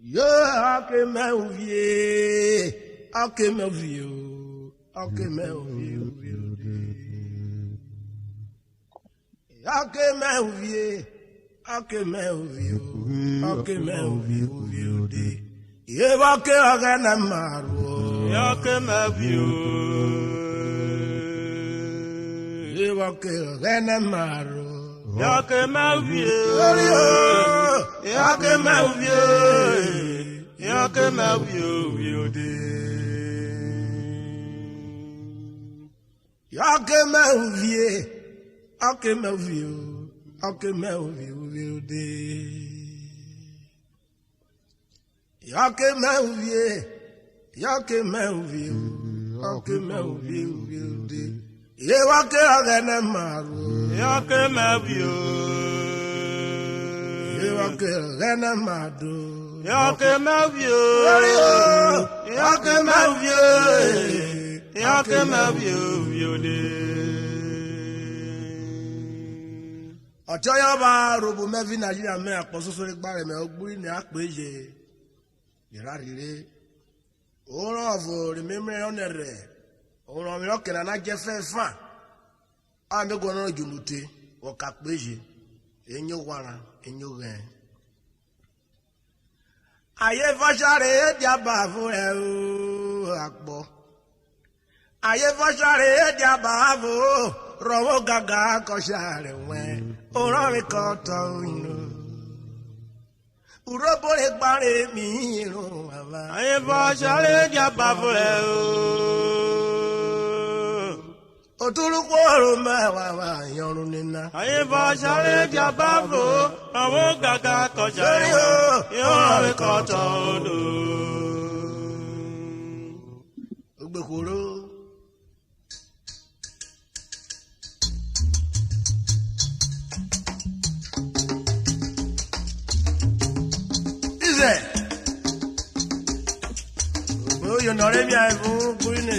Yeah, okay, Melvie. Okay, Melvie. Okay, Melvie. Okay, Melvie. Okay, Melvie. Okay, Melvie. Yeah, okay, again, I'm married. Okay, Melvie. Yeah, okay, again, I'm married. Yake Melvie, Yake Melvie, Yake Melvie, Yake Melvie, Yake Melvie, Yake Melvie, Yake Melvie, Yake Melvie, Yake Melvie. Ye wake agene maru. Yake Melvie. Ye wake agene madu. Yake Melvie. Yake Melvie. Yake Melvie. Ọjọ́ yọ bá robo mẹ́fì Nàìjíríà mẹ́ àpọ̀sọ́sọ́ nípa rẹ̀ mẹ́ ọgbúrí ní àpéjẹ. Ìrárìrè. Ó rán ọ̀fọ̀ rìmẹ́mẹ́rẹ́ ọ̀nà rẹ̀. Òun ọmọ ìrọ́kẹ̀ náà jẹ́ fẹ́ fà á mẹ́gbọ́n náà jùlùtẹ́ ọ̀kà péjì ẹ̀yìn wàrà ẹ̀yìn rẹ̀. Ayé fọ́ṣáré èdè àbá fún ẹ̀ ó àpọ̀. Ayé fọ́ṣáré èdè àbá fún ó rọ̀wọ́ gàgà kọ́ṣà rẹ̀ wẹ̀ ó rọrin kan tọ́ inú. URHOBO lè parí mi irun bàbá. Ayé fọ́ṣáré èdè àbá fún ẹ̀ ó. Oturukwo ọ̀rọ̀ mẹ́wàá wà yọrùn nínú. Ayé fọ́ṣáré èdè àbá fún ó rọ̀wọ́ gàgà kọ́ṣà rẹ̀ wẹ̀ ó rọrin kan tọ́ odò. Ogbekoro. Ize. Oyo nọ̀rẹ́ mi àìfún Kúrínì.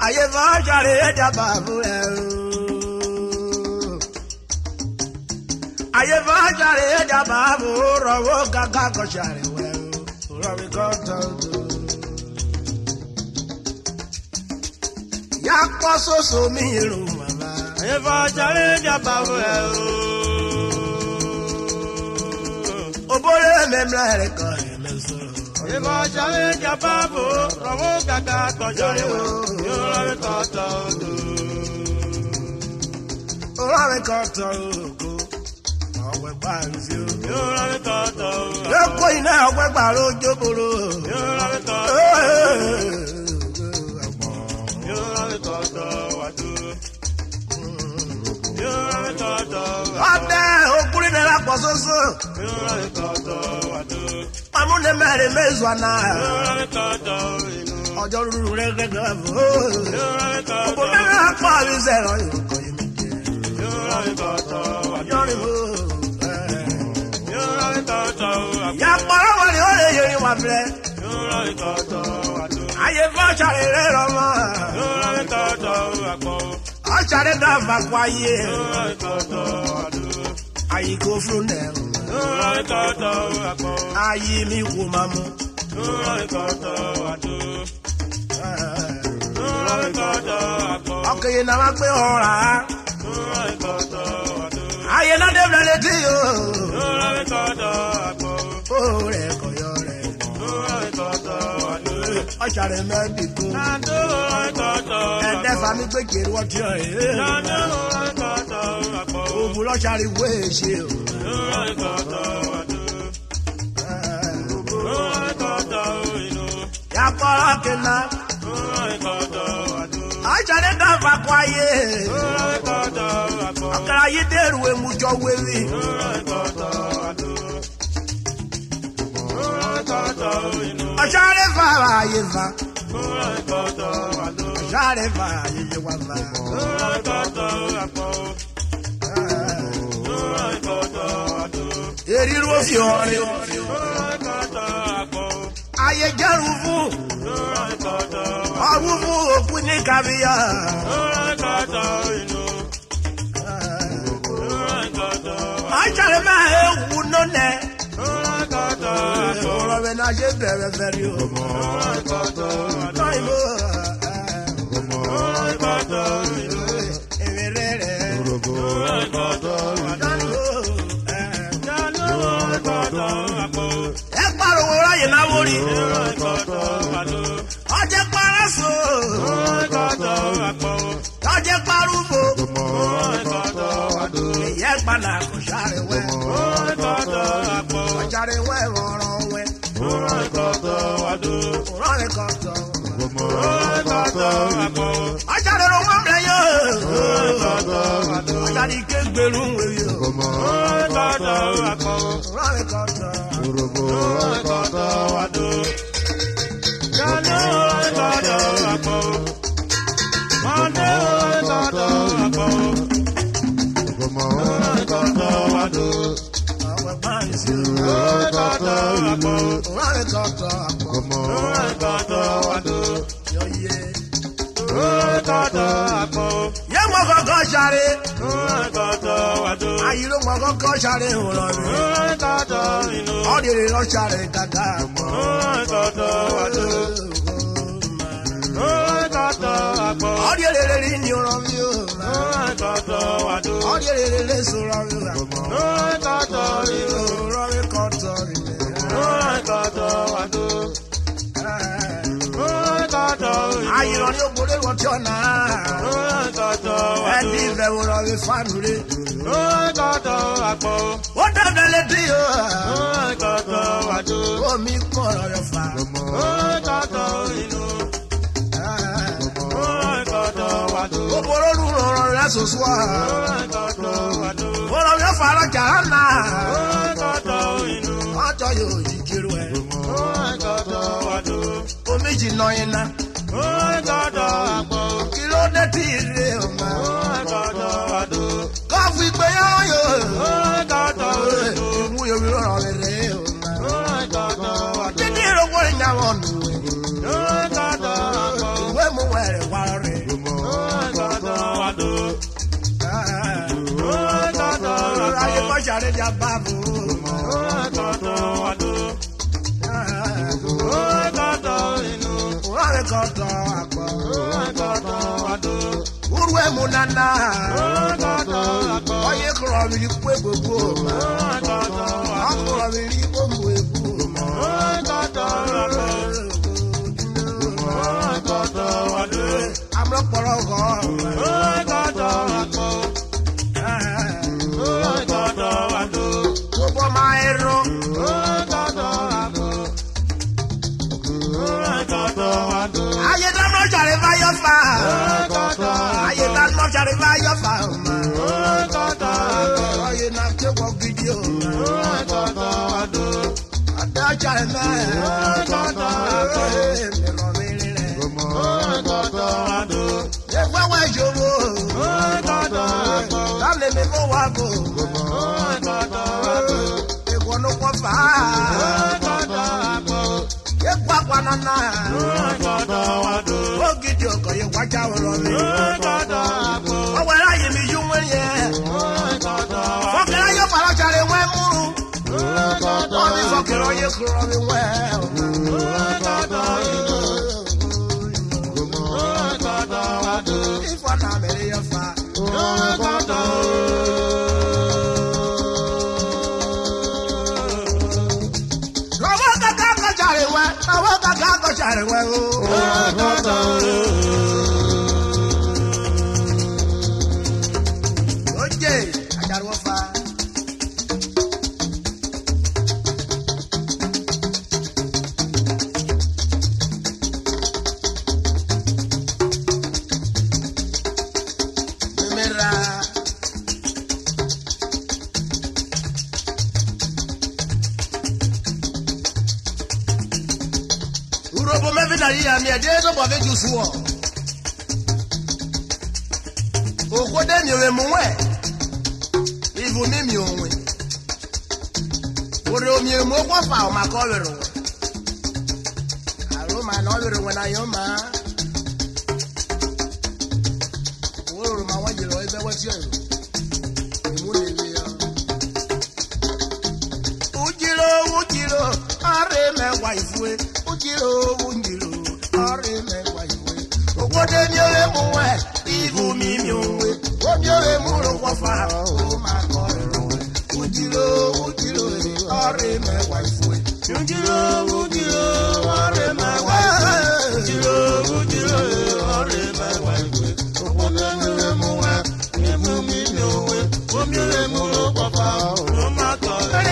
Ayé fọ́ṣáré ẹ̀dàbà fún ẹ̀ ooo. Ayé fọ́ṣáré ẹ̀dàbà fún ó rọ̀wọ́ gàgà kọ̀ṣàré wẹ̀ o. Rọ̀mí kọ́ tọ́jú. Yá pọ́ sóso mi irun bàbá. Ayé fọ́ṣáré èdè àbá fún ẹ̀ ó. Òbóré mẹ́mìlá rẹ̀ kọ́ ẹ̀mẹ́ sọ̀rọ̀. Ayé fọ́ṣáré èdè àbá fún ó rọ̀wọ́ gàgà kọ́ṣà rẹ̀ wẹ̀ ó rọrin kan tọ́ odò. Rọ̀mí kọ́ tọ́jú. Ọ̀wẹ́ pàrọ̀ sí o. Rọrin kan tọ́ odò. Lẹ́kọ̀ọ́ iná ọ̀pẹ́ pàrọ̀ ojókòrò. Rọrin kan tọ́ Ọdẹ okùnrin náà lápọ̀ sóso. Pàmùnẹ̀ mẹ́rin mẹ́zùánà. Ọjọ́ rúru rẹ̀ gẹ́gẹ́ fún. Òkùnrin náà pọ̀ àbí sẹ́rọ̀ ìrọ̀kọ̀ yìí mi jẹ́. Ọjọ́ rí fún. Ìyá pọ̀rọ̀ wọ̀ ni ó lè yẹ ìwà bẹ̀rẹ̀. Ayé fọ́ṣàré rẹ̀ rọmọ. Ọ̀ṣàré dàbà kó ayé. Ayé kò fún nẹ̀rù. Ayé mi kò máa mú. Ọkọ̀ yìí náà wá pé ọ̀rá. Ayé náà débìlẹ̀ létí o. Ó rẹ̀ kọ̀yọ́ rẹ̀. Ọ̀ṣàré mẹ́bí kú. Ẹ̀dẹ́fà mi gbé kiri wọ́n ti rẹ̀. Òbú lọ́ṣàré wé ṣe o. Yàpọ̀rọ̀ kìnnà. Ọ̀ṣàré dàbà kó ayé. Ọ̀kàrà yìí dèrò èmùjọ wéwì. Ọ̀ṣàré fà ayé fà. Ọ̀ṣàré fà ayé yé wá fà. Eriru fi ọrin. ye jarufu awufu okuni kabia ajare ma ewu none ora be na je bere bere o taimo Lórí ọjẹ́ paraso ọjẹ́ parúfo ìyẹ́ padà kò sáré wẹ́ ọjàre wẹ́ rọrùn wẹ́ rọrùn kọ̀tọ̀ ọjàre rọ wọ́n bẹ̀rẹ̀ yóò ọjàre kégbèrú wẹ̀wẹ̀ rọrùn kọ̀tọ̀. Ayiro mo go share holo mi odire lo share gaga odire ri ni oro mi o odire le so ro mi ro mi koto ayiro ni obore wo ti ona edi be wo ro mi family ó dábẹ́ létí o. Omi pọ̀ lọ́yọ̀ fà. Òbòrò lù rọrọ rẹ̀ sòsò à. Bọ̀rọ̀ yóò fara jàrá nà. Ọjọ́ yóò yí kiri ẹ̀. Omi jìnnà yín ná. Kí ló dé tí ire o ma? Kọ́fù ìgbéyàwó yóò. Ìmú yomi lọ́rọ̀ rẹ̀ o ma. Dídí ìrọ̀wọ́ ìyàwó nù. Ìwé mú wẹ̀rẹ̀ wá rẹ̀. Ayé mọ́ṣáré di abáàbò. Rọ̀rẹ̀ kọ̀tọ̀ àpọ̀. Urwe mu nana. Oye kúrọ̀ mi ní pé gbogbo. Ọkùnrin mi ní gbogbo ègbò. Amúlọ́pọ̀lọ́ kọ́. Gbogbo máa ń rọ. Ayé dáná jàre báyọ̀ fà. Ayé dáná jàre báyọ̀ fà. Ayé náà ké wọ gidi o. Adé jàre mẹ́rin. Mìíràn mi rí rẹ̀. Ẹgbẹ́wẹ́ ìṣòro. Lálẹ́ mi mú wá bò. Ìwọ̀nù kọ́ fà á. Ekwa nana, ogidi ọkọ yẹ wájà wọlọ mi. Ọwọ́ ẹ̀rọ ayé mi yún wọ́n yẹ. Fọkìlá yóò fara jàre wẹ́ múru. Wọ́n mi fọkìlá yẹ kúrọ̀ mi wẹ́. Ifọ̀ náà mẹ́rin yẹ fa. Àwọn kàkà kọ̀ṣàrẹ̀ wẹ̀ o. Ó jẹ́ àjàrò fa. Mímíra. URHOBO mẹ́fìdà yìí àmì ẹ̀dẹ́ tó bọ̀ fi jù sùn ọ̀. Òkú dé mi òwe mú wẹ̀. Ìfù ní mi òwe. Òrè omi èmú ọkọ̀ fà ọ̀mà kọ́ rẹ̀ rọ̀. ma na ọlụrụ nwe na ya ma wụrụ ma nwa jiri ebe wetị ero emu na-ele ya ujiro ara emewa ifue ujiro ara emewa ifue okwode mi ore mu we ibu mi mi onwe obi ore mu ro kwafa o ma ko ero ujiro ara emewa ifue ujiro ara emewa ifue ujiro ara emewa ifue okwode mi ore mu we ibu mi mi onwe obi ore mu ro kwafa o ma ko ero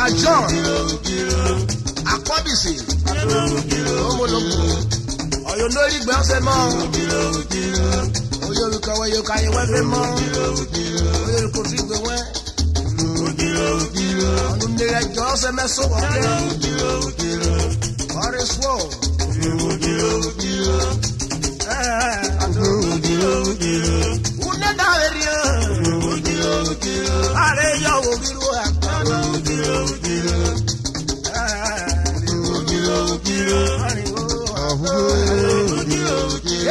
Adjan akpọbisi omologo oyo lórí gbẹ́nsẹ̀mọ́ oyo olùkọ́wé yóò ká yẹ wẹ́fẹ́ mọ́ oyo olùkọ́ sí gbé wẹ́ ọdún nílẹ̀ jọ ọsẹ mẹ́sọ́ ọ̀kẹ́ ọ̀rẹ́ sùọ́ uneda erie are yọ obiru akpa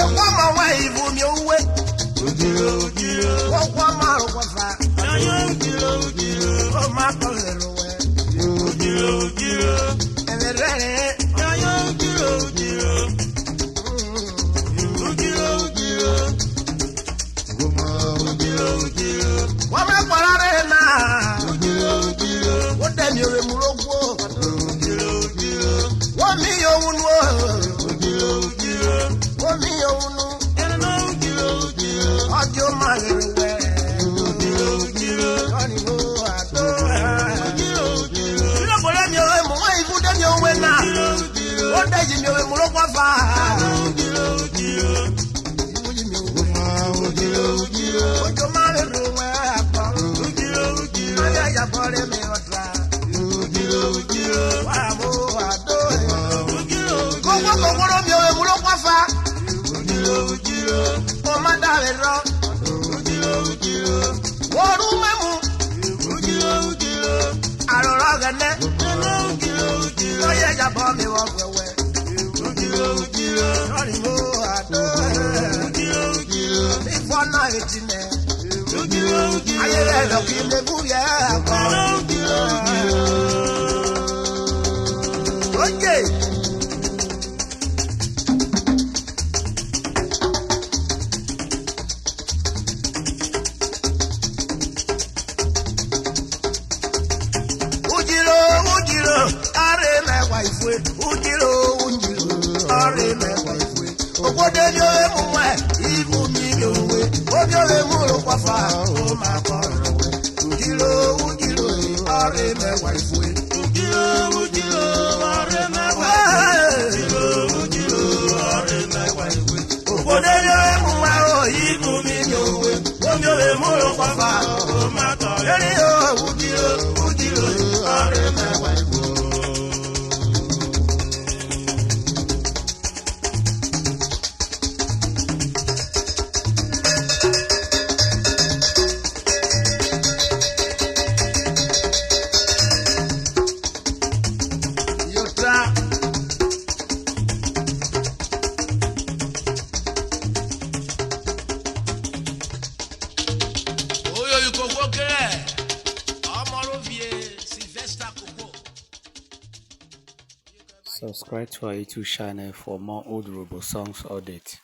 ekwa ma wa ibu mi owe okwa ma okwa fa o ma ko le ro we everere wa ma parare na o de mi ore mu rogbo wa mi yo unu wa mi yo unu ajo ma le we ani mo ato lo ko le mi ore mu wa ibu de mi owe na o de ji mi ore mu rogbo fa ojo ma le ro we apa aya ya bore mi otra wa mo ato kòkòrò mi ò èmú ló pọ̀ fa. Mo má dàbí rọ. Wọ́ọ̀rù mẹ́mu. Àròrọ̀ gẹ̀dẹ́. Lọ́yẹ̀ ìjàbọ̀ mi wọ́n wẹ̀wẹ̀. Lọ́ọ̀rì mo àdó. Ìfọ̀ náà retí nẹ̀. Ayé rẹ̀ lọ kí lè bú yẹ àpọ̀. Oye. Ujiro, are me wife. ifwe ujiro ọrị mekwa ifwe obodo dị emume ibu mmiri onwe oge emụrụ kwafa ụmụaka ọrụwe ujiro ọrị mekwa ifwe ujiro ọrị mekwa ifwe obodo dị emume ibu mmiri onwe oge emụrụ kwafa ụmụaka ọrụwe ujiro ọrị mekwa ifwe Subscribe to our YouTube channel for more old Robo songs updates.